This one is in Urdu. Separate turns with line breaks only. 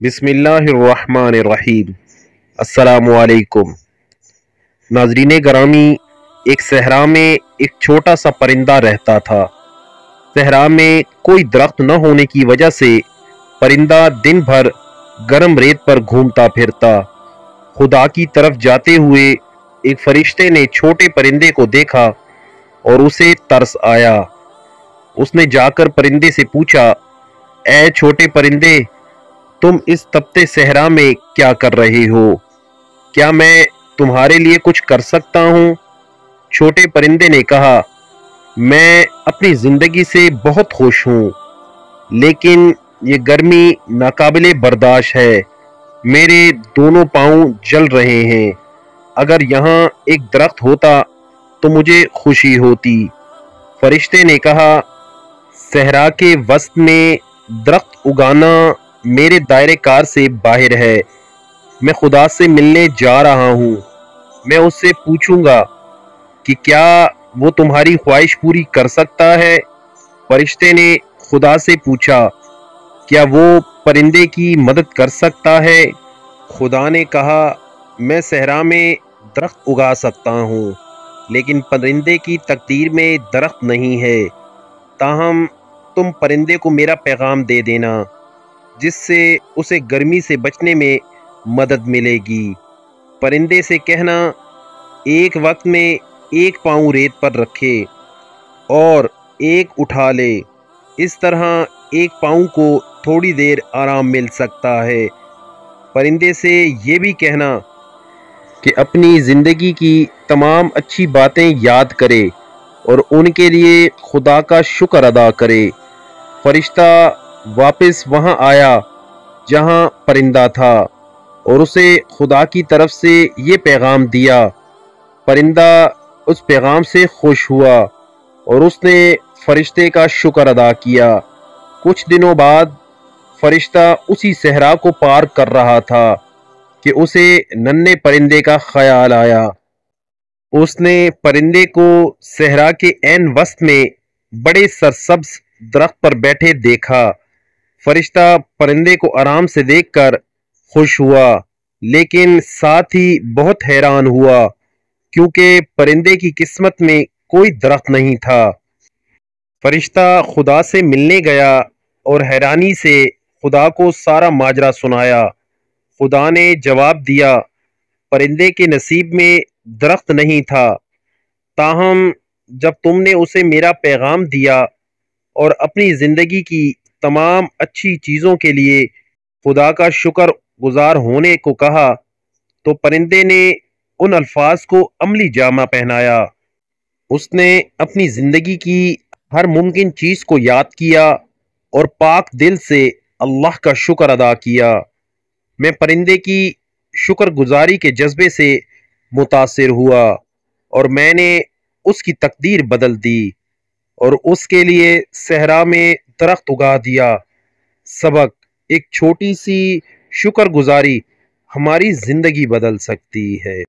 بسم اللہ الرحمن الرحیم۔ السلام علیکم ناظرین گرامی، ایک صحرا میں ایک چھوٹا سا پرندہ رہتا تھا۔ صحرا میں کوئی درخت نہ ہونے کی وجہ سے پرندہ دن بھر گرم ریت پر گھومتا پھرتا۔ خدا کی طرف جاتے ہوئے ایک فرشتے نے چھوٹے پرندے کو دیکھا اور اسے ترس آیا۔ اس نے جا کر پرندے سے پوچھا، اے چھوٹے پرندے، تم اس تپتے صحرا میں کیا کر رہے ہو؟ کیا میں تمہارے لیے کچھ کر سکتا ہوں؟ چھوٹے پرندے نے کہا، میں اپنی زندگی سے بہت خوش ہوں، لیکن یہ گرمی ناقابل برداشت ہے۔ میرے دونوں پاؤں جل رہے ہیں۔ اگر یہاں ایک درخت ہوتا تو مجھے خوشی ہوتی۔ فرشتے نے کہا، صحرا کے وسط میں درخت اگانا میرے دائرے کار سے باہر ہے۔ میں خدا سے ملنے جا رہا ہوں۔ میں اس سے پوچھوں گا کہ کیا وہ تمہاری خواہش پوری کر سکتا ہے؟ فرشتے نے خدا سے پوچھا، کیا وہ پرندے کی مدد کر سکتا ہے؟ خدا نے کہا، میں صحرا میں درخت اگا سکتا ہوں، لیکن پرندے کی تقدیر میں درخت نہیں ہے۔ تاہم تم پرندے کو میرا پیغام دے دینا، جس سے اسے گرمی سے بچنے میں مدد ملے گی۔ پرندے سے کہنا، ایک وقت میں ایک پاؤں ریت پر رکھے اور ایک اٹھا لے۔ اس طرح ایک پاؤں کو تھوڑی دیر آرام مل سکتا ہے۔ پرندے سے یہ بھی کہنا کہ اپنی زندگی کی تمام اچھی باتیں یاد کرے اور ان کے لیے خدا کا شکر ادا کرے۔ فرشتہ واپس وہاں آیا جہاں پرندہ تھا اور اسے خدا کی طرف سے یہ پیغام دیا۔ پرندہ اس پیغام سے خوش ہوا اور اس نے فرشتے کا شکر ادا کیا۔ کچھ دنوں بعد فرشتہ اسی صحرا کو پار کر رہا تھا کہ اسے ننھے پرندے کا خیال آیا۔ اس نے پرندے کو صحرا کے عین وسط میں بڑے سرسبز درخت پر بیٹھے دیکھا۔ فرشتہ پرندے کو آرام سے دیکھ کر خوش ہوا، لیکن ساتھ ہی بہت حیران ہوا، کیونکہ پرندے کی قسمت میں کوئی درخت نہیں تھا۔ فرشتہ خدا سے ملنے گیا اور حیرانی سے خدا کو سارا ماجرا سنایا۔ خدا نے جواب دیا، پرندے کے نصیب میں درخت نہیں تھا، تاہم جب تم نے اسے میرا پیغام دیا اور اپنی زندگی کی تمام اچھی چیزوں کے لیے خدا کا شکر گزار ہونے کو کہا، تو پرندے نے ان الفاظ کو عملی جامہ پہنایا۔ اس نے اپنی زندگی کی ہر ممکن چیز کو یاد کیا اور پاک دل سے اللہ کا شکر ادا کیا۔ میں پرندے کی شکر گزاری کے جذبے سے متاثر ہوا اور میں نے اس کی تقدیر بدل دی اور اس کے لیے صحرا میں درخت اگا دیا۔ سبق: ایک چھوٹی سی شکر گزاری ہماری زندگی بدل سکتی ہے۔